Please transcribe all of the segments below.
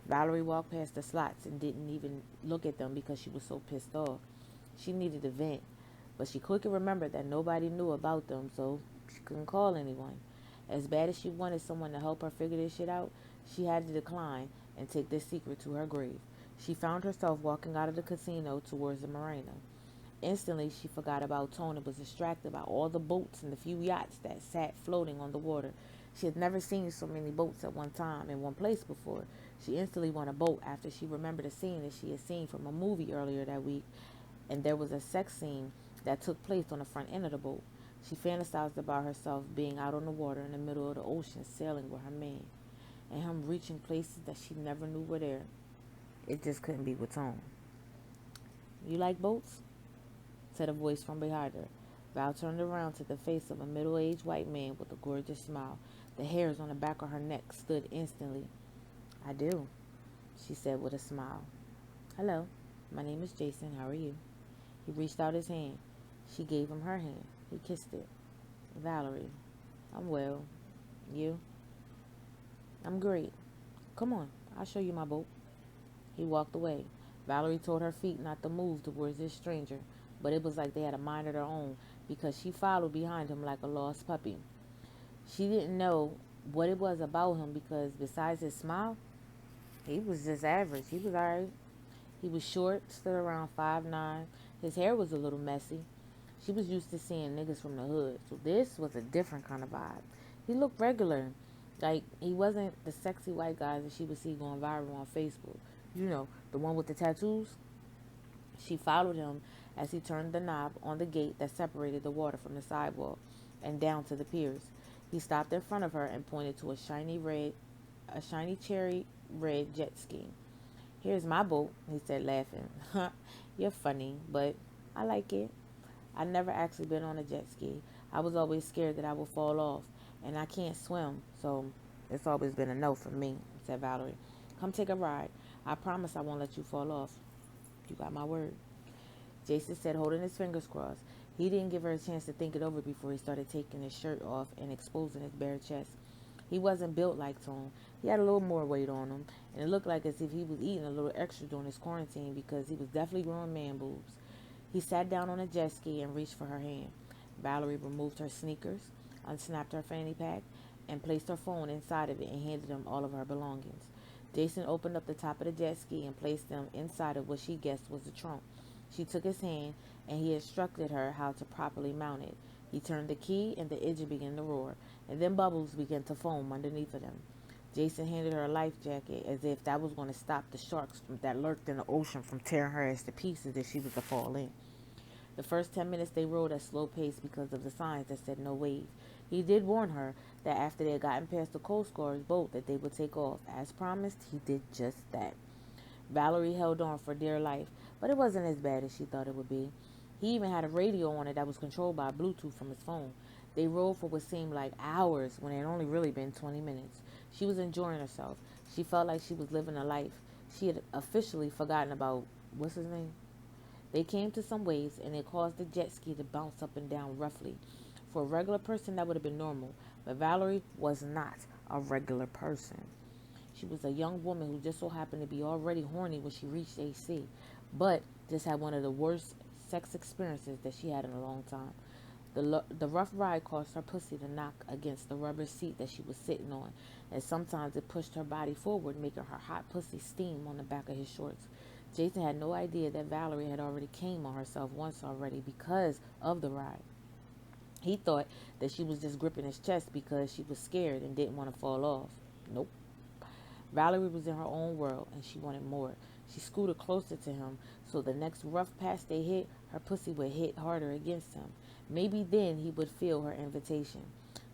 Valerie walked past the slots and didn't even look at them because she was so pissed off. She needed a vent, but she quickly remembered that nobody knew about them, so she couldn't call anyone. As bad as she wanted someone to help her figure this shit out, she had to decline and take this secret to her grave. She found herself walking out of the casino towards the marina. Instantly, she forgot about Tone and was distracted by all the boats and the few yachts that sat floating on the water. She had never seen so many boats at one time in one place before. She instantly wanted a boat after she remembered a scene that she had seen from a movie earlier that week, and there was a sex scene that took place on the front end of the boat. She fantasized about herself being out on the water in the middle of the ocean sailing with her man, and him reaching places that she never knew were there. It just couldn't be with Tone. "You like boats?" said a voice from behind her. Val turned around to the face of a middle-aged white man with a gorgeous smile. The hairs on the back of her neck stood instantly. "I do," she said with a smile. "Hello, my name is Jason. How are you?" He reached out his hand. She gave him her hand. He kissed it. "Valerie, I'm well. You?" "I'm great. Come on, I'll show you my boat." He walked away. Valerie told her feet not to move towards this stranger, but it was like they had a mind of their own because she followed behind him like a lost puppy. She didn't know what it was about him because besides his smile, he was just average. He was alright. He was short, stood around 5'9". His hair was a little messy. She was used to seeing niggas from the hood, so this was a different kind of vibe. He looked regular. Like, he wasn't the sexy white guys that she would see going viral on Facebook. You know, the one with the tattoos. She followed him as he turned the knob on the gate that separated the water from the sidewalk and down to the piers. He stopped in front of her and pointed to a shiny cherry red jet ski. "Here's my boat," he said, laughing. "You're funny, but I like it. I've never actually been on a jet ski. I was always scared that I would fall off, and I can't swim, so it's always been a no for me," said Valerie. "Come take a ride. I promise I won't let you fall off. You got my word." Jason said, holding his fingers crossed. He didn't give her a chance to think it over before he started taking his shirt off and exposing his bare chest. He wasn't built like Tone. He had a little more weight on him, and it looked like as if he was eating a little extra during his quarantine because he was definitely growing man boobs. He sat down on a jet ski and reached for her hand. Valerie removed her sneakers, unsnapped her fanny pack, and placed her phone inside of it and handed him all of her belongings. Jason opened up the top of the jet ski and placed them inside of what she guessed was the trunk. She took his hand, and he instructed her how to properly mount it. He turned the key, and the engine began to roar, and then bubbles began to foam underneath of them. Jason handed her a life jacket as if that was going to stop the sharks that lurked in the ocean from tearing her as to pieces if she was to fall in. The first 10 minutes they rode at slow pace because of the signs that said no wave. He did warn her that after they had gotten past the Coast Guard's boat that they would take off. As promised, he did just that. Valerie held on for dear life, but it wasn't as bad as she thought it would be. He even had a radio on it that was controlled by Bluetooth from his phone. They rode for what seemed like hours when it had only really been 20 minutes. She was enjoying herself. She felt like she was living a life. She had officially forgotten about, what's his name? They came to some waves and it caused the jet ski to bounce up and down roughly. For a regular person, that would have been normal, but Valerie was not a regular person. She was a young woman who just so happened to be already horny when she reached AC, but just had one of the worst sex experiences that she had in a long time. The rough ride caused her pussy to knock against the rubber seat that she was sitting on, and sometimes it pushed her body forward, making her hot pussy steam on the back of his shorts. Jason had no idea that Valerie had already came on herself once already because of the ride. He thought that she was just gripping his chest because she was scared and didn't want to fall off. Nope. Valerie was in her own world and she wanted more. She scooted closer to him so the next rough patch they hit, her pussy would hit harder against him. Maybe then he would feel her invitation.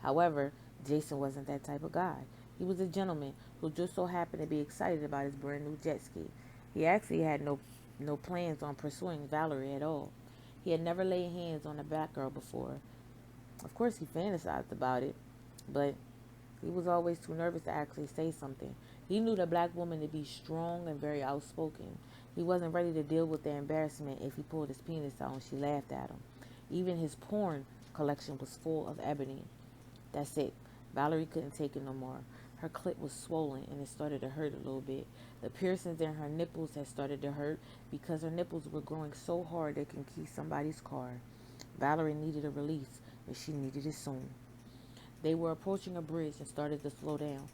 However, Jason wasn't that type of guy. He was a gentleman who just so happened to be excited about his brand new jet ski. He actually had no plans on pursuing Valerie at all. He had never laid hands on a black girl before. Of course, he fantasized about it, but he was always too nervous to actually say something. He knew the black woman to be strong and very outspoken. He wasn't ready to deal with the embarrassment if he pulled his penis out and she laughed at him. Even his porn collection was full of ebony. That's it. Valerie couldn't take it no more. Her clit was swollen and it started to hurt a little bit. The piercings in her nipples had started to hurt because her nipples were growing so hard they can key somebody's car. Valerie needed a release, and she needed it soon. They were approaching a bridge and started to slow down.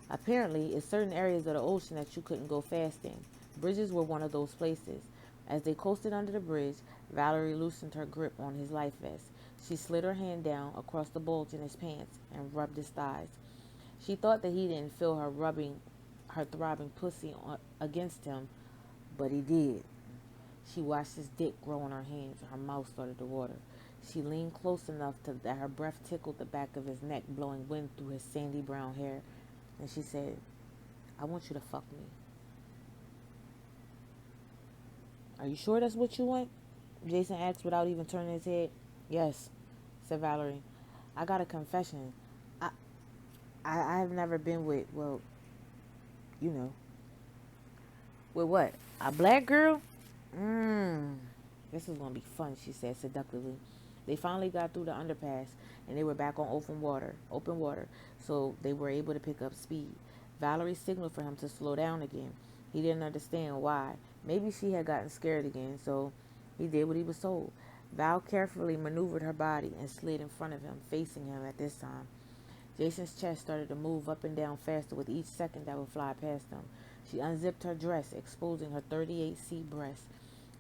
Apparently, it's certain areas of the ocean that you couldn't go fast in. Bridges were one of those places. As they coasted under the bridge, Valerie loosened her grip on his life vest. She slid her hand down across the bulge in his pants and rubbed his thighs. She thought that he didn't feel her rubbing her throbbing pussy against him, but he did. She watched his dick grow in her hands and her mouth started to water. She leaned close enough that her breath tickled the back of his neck, blowing wind through his sandy brown hair. And she said, "I want you to fuck me." "Are you sure that's what you want?" Jason asked without even turning his head. "Yes," said Valerie. "I got a confession. I, I have never been with, well, you know." "With what? A black girl?" "This is going to be fun," she said seductively. They finally got through the underpass and they were back on open water, so they were able to pick up speed. Valerie signaled for him to slow down again. He didn't understand why. Maybe she had gotten scared again, so he did what he was told. Val carefully maneuvered her body and slid in front of him, facing him at this time. Jason's chest started to move up and down faster with each second that would fly past them. She unzipped her dress, exposing her 38C breasts.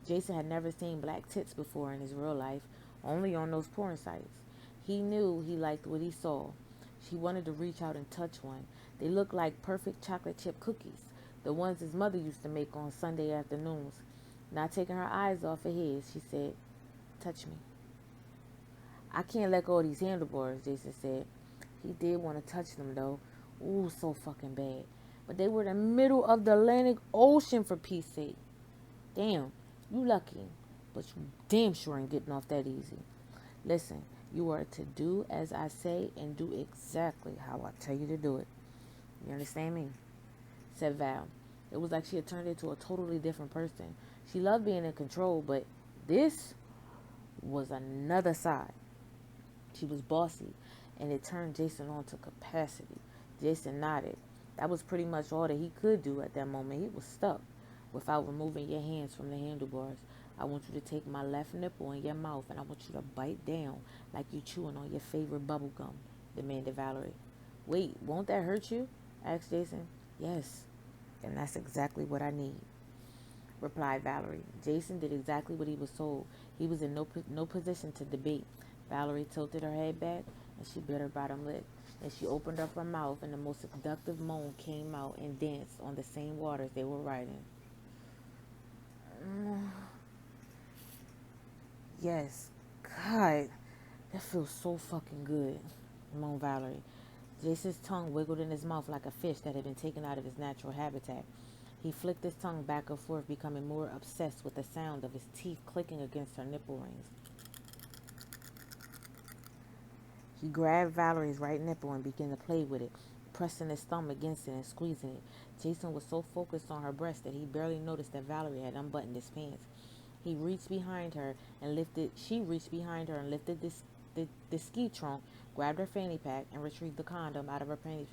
Jason had never seen black tits before in his real life, only on those porn sites. He knew he liked what he saw. She wanted to reach out and touch one. They looked like perfect chocolate chip cookies, the ones his mother used to make on Sunday afternoons. Not taking her eyes off of his, she said, "Touch me." "I can't let go of these handlebars," Jason said. He did want to touch them, though. Ooh, so fucking bad. But they were in the middle of the Atlantic Ocean, for peace sake. Damn, you lucky. But you damn sure ain't getting off that easy. "Listen, you are to do as I say and do exactly how I tell you to do it. You understand me?" said Val. It was like she had turned into a totally different person. She loved being in control, but this was another side. She was bossy, and it turned Jason on to capacity. Jason nodded. That was pretty much all that he could do at that moment. He was stuck. "Without removing your hands from the handlebars, I want you to take my left nipple in your mouth, and I want you to bite down like you're chewing on your favorite bubble gum," demanded Valerie. "Wait, won't that hurt you?" asked Jason. "Yes, and that's exactly what I need," replied Valerie. Jason did exactly what he was told. He was in no position to debate. Valerie tilted her head back, and she bit her bottom lip. Then she opened up her mouth, and the most seductive moan came out and danced on the same waters they were riding. "Yes, God, that feels so fucking good," moaned Valerie. Jason's tongue wiggled in his mouth like a fish that had been taken out of his natural habitat. He flicked his tongue back and forth, becoming more obsessed with the sound of his teeth clicking against her nipple rings. He grabbed Valerie's right nipple and began to play with it, pressing his thumb against it and squeezing it. Jason was so focused on her breast that he barely noticed that Valerie had unbuttoned his pants. She reached behind her and lifted the ski trunk, grabbed her fanny pack, and retrieved the condom out of her fanny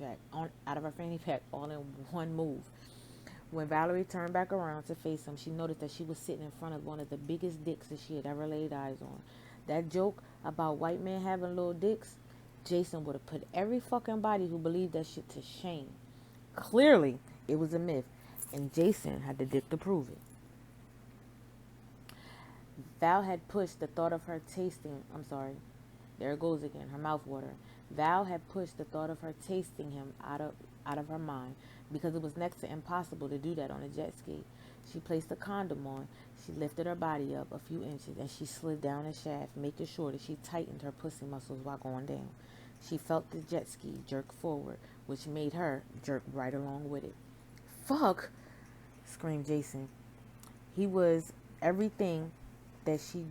pack all in one move. When Valerie turned back around to face him, she noticed that she was sitting in front of one of the biggest dicks that she had ever laid eyes on. That joke about white men having little dicks, Jason would have put every fucking body who believed that shit to shame. Clearly, it was a myth, and Jason had the dick to prove it. Val had pushed the thought of her tasting, there it goes again, her mouth watering. Val had pushed the thought of her tasting him out of her mind because it was next to impossible to do that on a jet ski. She placed the condom on, she lifted her body up a few inches, and she slid down the shaft, making sure that she tightened her pussy muscles while going down. She felt the jet ski jerk forward, which made her jerk right along with it. "Fuck!" screamed Jason. He was everything that he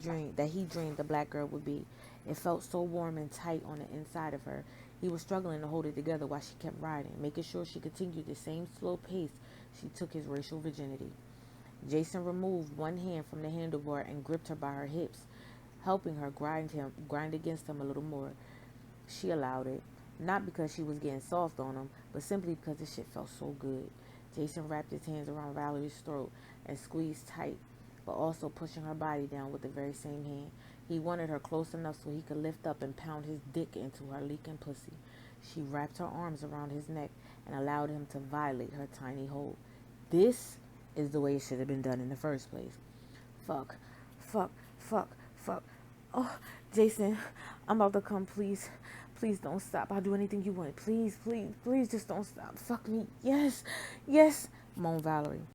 dreamed the black girl would be. It felt so warm and tight on the inside of her. He was struggling to hold it together while she kept riding, making sure she continued the same slow pace she took his racial virginity. Jason removed one hand from the handlebar and gripped her by her hips, helping her grind against him a little more. She allowed it. Not because she was getting soft on him, but simply because the shit felt so good. Jason wrapped his hands around Valerie's throat and squeezed tight, but also pushing her body down with the very same hand. He wanted her close enough so he could lift up and pound his dick into her leaking pussy. She wrapped her arms around his neck and allowed him to violate her tiny hole. This is the way it should have been done in the first place. Fuck, fuck, fuck, fuck. Oh, Jason, I'm about to come, please. Please don't stop. I'll do anything you want. Please, please, please just don't stop. Fuck me. Yes, yes, moaned Valerie.